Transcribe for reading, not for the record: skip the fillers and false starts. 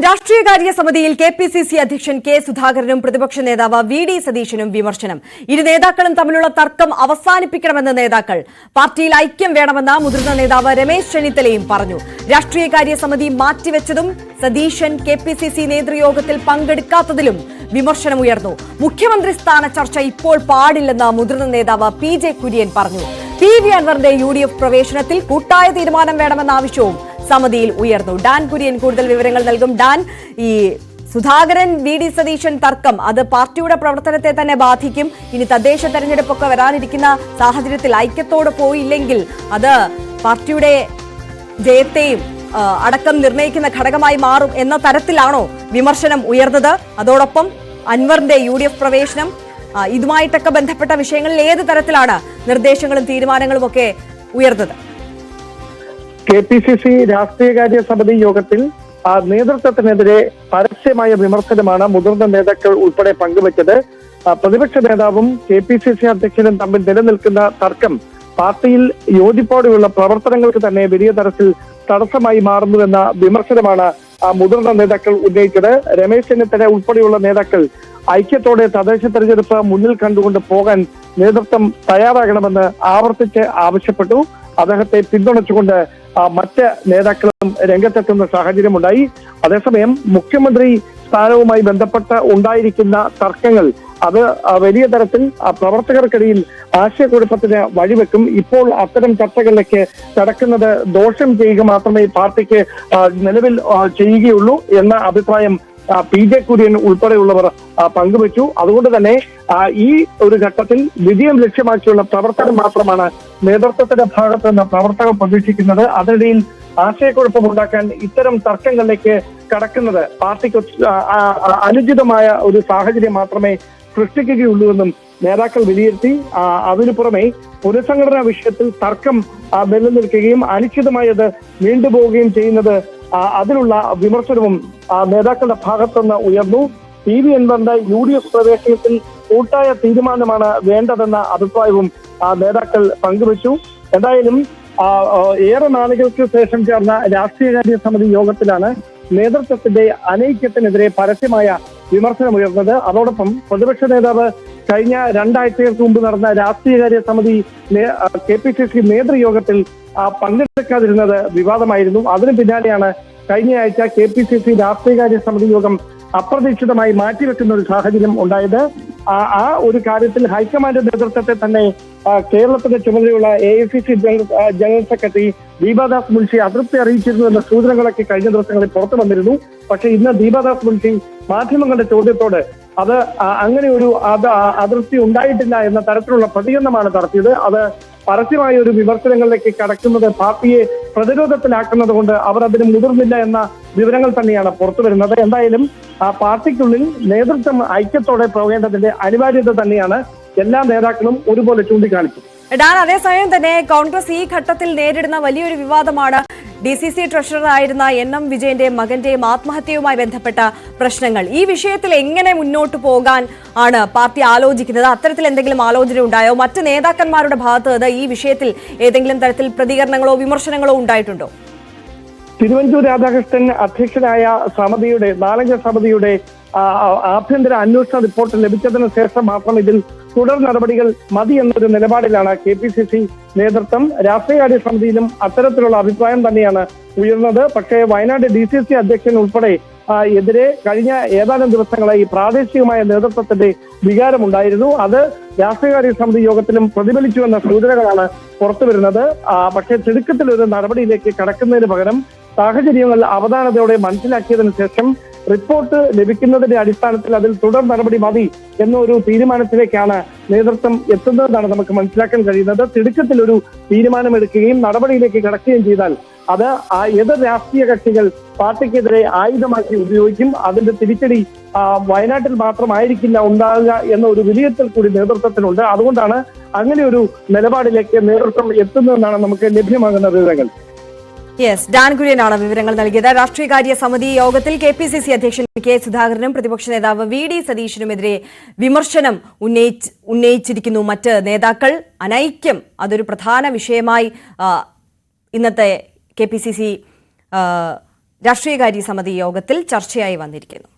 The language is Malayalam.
രാഷ്ട്രീയകാര്യ സമിതിയിൽ കെപിസിസി അധ്യക്ഷൻ കെ സുധാകരനും പ്രതിപക്ഷ നേതാവ് വി.ഡി. സതീശനും വിമർശനം. ഇരു നേതാക്കളും തമ്മിലുള്ള തർക്കം അവസാനിപ്പിക്കണമെന്ന് നേതാക്കൾ. പാർട്ടിയിൽ ഐക്യം വേണമെന്ന് മുതിർന്ന നേതാവ് രമേശ് ചെന്നിത്തലയും പറഞ്ഞു. രാഷ്ട്രീയകാര്യ സമിതി മാറ്റിവെച്ചതും സതീശൻ കെപിസിസി നേതൃയോഗത്തിൽ പങ്കെടുക്കാത്തതിലും വിമർശനമുയർന്നു. മുഖ്യമന്ത്രി സ്ഥാന ചർച്ച ഇപ്പോൾ പാടില്ലെന്ന് മുതിർന്ന നേതാവ് പി.ജെ. കുര്യൻ പറഞ്ഞു. പി.വി. അൻവറിന്റെ യു.ഡി.എഫ് പ്രവേശനത്തിൽ കൂട്ടായ തീരുമാനം വേണമെന്ന ആവശ്യവും സമിതിയിൽ ഉയർന്നു. ഡാൻ കുര്യൻ കൂടുതൽ വിവരങ്ങൾ നൽകും. ഡാൻ, ഈ സുധാകരൻ വി.ഡി. സതീശൻ തർക്കം അത് പാർട്ടിയുടെ പ്രവർത്തനത്തെ തന്നെ ബാധിക്കും. ഇനി തദ്ദേശ തെരഞ്ഞെടുപ്പൊക്കെ വരാനിരിക്കുന്ന സാഹചര്യത്തിൽ ഐക്യത്തോട് പോയില്ലെങ്കിൽ അത് പാർട്ടിയുടെ ജയത്തെയും അടക്കം നിർണ്ണയിക്കുന്ന ഘടകമായി മാറും എന്ന തരത്തിലാണോ വിമർശനം ഉയർന്നത്? അതോടൊപ്പം അൻവറിന്റെ യു.ഡി.എഫ് പ്രവേശനം ഇതുമായിട്ടൊക്കെ ബന്ധപ്പെട്ട വിഷയങ്ങളിൽ ഏത് തരത്തിലാണ് നിർദ്ദേശങ്ങളും തീരുമാനങ്ങളും ഒക്കെ ഉയർന്നത്? കെപിസിസി രാഷ്ട്രീയകാര്യ സമിതി യോഗത്തിൽ നേതൃത്വത്തിനെതിരെ പരസ്യമായ വിമർശനമാണ് മുതിർന്ന നേതാക്കൾ ഉൾപ്പെടെ പങ്കുവച്ചത്. പ്രതിപക്ഷ നേതാവും കെപിസിസി അധ്യക്ഷനും തമ്മിൽ നിലനിൽക്കുന്ന തർക്കം പാർട്ടിയിൽ യോജിപ്പോടെയുള്ള പ്രവർത്തനങ്ങൾക്ക് തന്നെ വലിയ തരത്തിൽ തടസ്സമായി മാറുന്നുവെന്ന വിമർശനമാണ് മുതിർന്ന നേതാക്കൾ ഉന്നയിച്ചത്. രമേശ് ചെന്നിത്തല ഉൾപ്പെടെയുള്ള നേതാക്കൾ ഐക്യത്തോടെ തദ്ദേശ തെരഞ്ഞെടുപ്പ് മുന്നിൽ കണ്ടുകൊണ്ട് പോകാൻ നേതൃത്വം തയ്യാറാകണമെന്ന് ആവർത്തിച്ച് ആവശ്യപ്പെട്ടു. അദ്ദേഹത്തെ പിന്തുണച്ചുകൊണ്ട് മറ്റ് നേതാക്കളും രംഗത്തെത്തുന്ന സാഹചര്യമുണ്ടായി. അതേസമയം മുഖ്യമന്ത്രി സ്ഥാനവുമായി ബന്ധപ്പെട്ട് ഉണ്ടായിരിക്കുന്ന തർക്കങ്ങൾ അത് വലിയ തരത്തിൽ പ്രവർത്തകർക്കിടയിൽ ആശയക്കുഴപ്പത്തിന് വഴിവെക്കും. ഇപ്പോൾ അത്തരം ചർച്ചകളിലേക്ക് കടക്കുന്നത് ദോഷം ചെയ്യുക മാത്രമേ പാർട്ടിക്ക് നിലവിൽ ചെയ്യുകയുള്ളൂ എന്ന അഭിപ്രായം പി.ജെ. കുര്യൻ ഉൾപ്പെടെയുള്ളവർ പങ്കുവച്ചു. അതുകൊണ്ട് തന്നെ ഈ ഒരു ഘട്ടത്തിൽ വിജയം ലക്ഷ്യമാക്കിയുള്ള പ്രവർത്തനം മാത്രമാണ് നേതൃത്വത്തിന്റെ ഭാഗത്ത് നിന്ന് പ്രവർത്തകർ പ്രതീക്ഷിക്കുന്നത്. അതിനിടയിൽ ആശയക്കുഴപ്പമുണ്ടാക്കാൻ ഇത്തരം തർക്കങ്ങളിലേക്ക് കടക്കുന്നത് പാർട്ടിക്ക് അനുചിതമായ ഒരു സാഹചര്യം മാത്രമേ സൃഷ്ടിക്കുകയുള്ളൂവെന്നും നേതാക്കൾ വിലയിരുത്തി. അതിനു പുറമെ പുനഃസംഘടനാ വിഷയത്തിൽ തർക്കം നിലനിൽക്കുകയും അനിശ്ചിതമായത് നീണ്ടുപോവുകയും ചെയ്യുന്നത് അതിലുള്ള വിമർശനവും നേതാക്കളുടെ ഭാഗത്തുനിന്ന് ഉയർന്നു. പി.വി. അൻവറിന്റെ യു.ഡി.എഫ് പ്രവേശനത്തിൽ കൂട്ടായ തീരുമാനമാണ് വേണ്ടതെന്ന അഭിപ്രായവും നേതാക്കൾ പങ്കുവച്ചു. എന്തായാലും ഏറെ നാളുകൾക്ക് ശേഷം ചേർന്ന രാഷ്ട്രീയകാര്യ സമിതി യോഗത്തിലാണ് നേതൃത്വത്തിന്റെ അനൈക്യത്തിനെതിരെ പരസ്യമായ വിമർശനമുയർന്നത്. അതോടൊപ്പം പ്രതിപക്ഷ നേതാവ് കഴിഞ്ഞ 2 ആഴ്ചകൾക്ക് മുമ്പ് നടന്ന രാഷ്ട്രീയകാര്യ സമിതി കെപിസിസി നേതൃയോഗത്തിൽ പങ്കെടുക്കാതിരുന്നത് വിവാദമായിരുന്നു. അതിന് പിന്നാലെയാണ് കഴിഞ്ഞ ആഴ്ച കെപിസിസി രാഷ്ട്രീയകാര്യ സമിതി യോഗം അപ്രതീക്ഷിതമായി മാറ്റിവെക്കുന്ന ഒരു സാഹചര്യം ഉണ്ടായത്. ആ ഒരു കാര്യത്തിൽ ഹൈക്കമാൻഡ് നേതൃത്വത്തെ തന്നെ കേരളത്തിന്റെ ചുമതലയുള്ള AICC general secretary Deepa Das Munshi അതൃപ്തി അറിയിച്ചിരുന്നു എന്ന സൂചനകളൊക്കെ കഴിഞ്ഞ ദിവസങ്ങളിൽ പുറത്തു വന്നിരുന്നു. പക്ഷെ ഇന്ന് ദീപാദാസ് മുൻഷി മാധ്യമങ്ങളുടെ ചോദ്യത്തോട് അത് അങ്ങനെ ഒരു അതൃപ്തി ഉണ്ടായിട്ടില്ല എന്ന തരത്തിലുള്ള പ്രതികരണമാണ് നടത്തിയത്. അത് പരസ്യമായ ഒരു വിമർശനങ്ങളിലേക്ക് കടക്കുന്നത് പാർട്ടിയെ പ്രതിരോധത്തിലാക്കുന്നത് കൊണ്ട് അവർ അതിന് മുതിർന്നില്ല എന്ന വിവരങ്ങൾ തന്നെയാണ് പുറത്തു വരുന്നത്. എന്തായാലും പാർട്ടിക്കുള്ളിൽ നേതൃത്വം ഐക്യത്തോടെ പോകേണ്ടതിന്റെ അനിവാര്യത തന്നെയാണ് എല്ലാ നേതാക്കളും ഒരുപോലെ ചൂണ്ടിക്കാണിച്ചു. അതേസമയം തന്നെ കോൺഗ്രസ് ഈ ഘട്ടത്തിൽ നേരിടുന്ന വലിയൊരു വിവാദമാണ് DCC ട്രഷറർ ആയിരുന്ന NM വിജയന്റെ മകന്റെയും ആത്മഹത്യയുമായി ബന്ധപ്പെട്ട പ്രശ്നങ്ങൾ. ഈ വിഷയത്തിൽ എങ്ങനെ മുന്നോട്ട് പോകാൻ ആണ് പാർട്ടി ആലോചിക്കുന്നത്? അത്തരത്തിൽ എന്തെങ്കിലും ആലോചന ഉണ്ടായോ? മറ്റ് നേതാക്കന്മാരുടെ ഭാഗത്ത് ഈ വിഷയത്തിൽ ഏതെങ്കിലും തരത്തിൽ പ്രതികരണങ്ങളോ വിമർശനങ്ങളോ ഉണ്ടായിട്ടുണ്ടോ? തിരുവഞ്ചൂർ രാധാകൃഷ്ണൻ അധ്യക്ഷനായ സമിതിയുടെ 4 സമിതിയുടെ ആഭ്യന്തര അന്വേഷണ റിപ്പോർട്ട് ലഭിച്ചതിന് ശേഷം മാത്രം ഇതിൽ തുടർ നടപടികൾ മതി എന്നൊരു നിലപാടിലാണ് കെപിസിസി നേതൃത്വം. രാഷ്ട്രീയകാര്യ സമിതിയിലും അത്തരത്തിലുള്ള അഭിപ്രായം തന്നെയാണ് ഉയർന്നത്. പക്ഷേ വയനാട് DCC അധ്യക്ഷൻ ഉൾപ്പെടെ എതിരെ കഴിഞ്ഞ ഏതാനും ദിവസങ്ങളായി പ്രാദേശികമായ നേതൃത്വത്തിന്റെ വികാരമുണ്ടായിരുന്നു. അത് രാഷ്ട്രീയകാര്യ സമിതി യോഗത്തിലും പ്രതിഫലിച്ചു എന്ന സൂചനകളാണ് പുറത്തുവരുന്നത്. പക്ഷേ തിടുക്കത്തിൽ ഒരു നടപടിയിലേക്ക് കടക്കുന്നതിന് പകരം സാഹചര്യങ്ങൾ അവധാനതയോടെ മനസ്സിലാക്കിയതിനു ശേഷം റിപ്പോർട്ട് ലഭിക്കുന്നതിന്റെ അടിസ്ഥാനത്തിൽ അതിൽ തുടർ നടപടി മതി എന്നൊരു തീരുമാനത്തിലേക്കാണ് നേതൃത്വം എത്തുന്നതെന്നാണ് നമുക്ക് മനസ്സിലാക്കാൻ കഴിയുന്നത്. തിടുക്കത്തിൽ ഒരു തീരുമാനമെടുക്കുകയും നടപടിയിലേക്ക് കടക്കുകയും ചെയ്താൽ അത് എതിർ രാഷ്ട്രീയ കക്ഷികൾ പാർട്ടിക്കെതിരെ ആയുധമാക്കി ഉപയോഗിക്കും. അതിന്റെ തിരിച്ചടി വയനാട്ടിൽ മാത്രമായിരിക്കില്ല ഉണ്ടാകുക എന്ന ഒരു വിലയിരുത്തൽ കൂടി നേതൃത്വത്തിനുണ്ട്. അതുകൊണ്ടാണ് അങ്ങനെ ഒരു നിലപാടിലേക്ക് നേതൃത്വം എത്തുന്നതെന്നാണ് നമുക്ക് ലഭ്യമാകുന്ന വിവരങ്ങൾ. ഡാൻ കുര്യനാണ് വിവരങ്ങൾ നൽകിയത്. രാഷ്ട്രീയകാര്യ സമിതി യോഗത്തിൽ കെപിസിസി അധ്യക്ഷൻ കെ സുധാകരനും പ്രതിപക്ഷ നേതാവ് വി.ഡി. സതീശനുമെതിരെ വിമർശനം ഉന്നയിച്ചിരിക്കുന്നു മറ്റ് നേതാക്കൾ. അനൈക്യം അതൊരു പ്രധാന വിഷയമായി ഇന്നത്തെ കെപിസിസി രാഷ്ട്രീയകാര്യ സമിതി യോഗത്തിൽ ചർച്ചയായി വന്നിരിക്കുന്നു.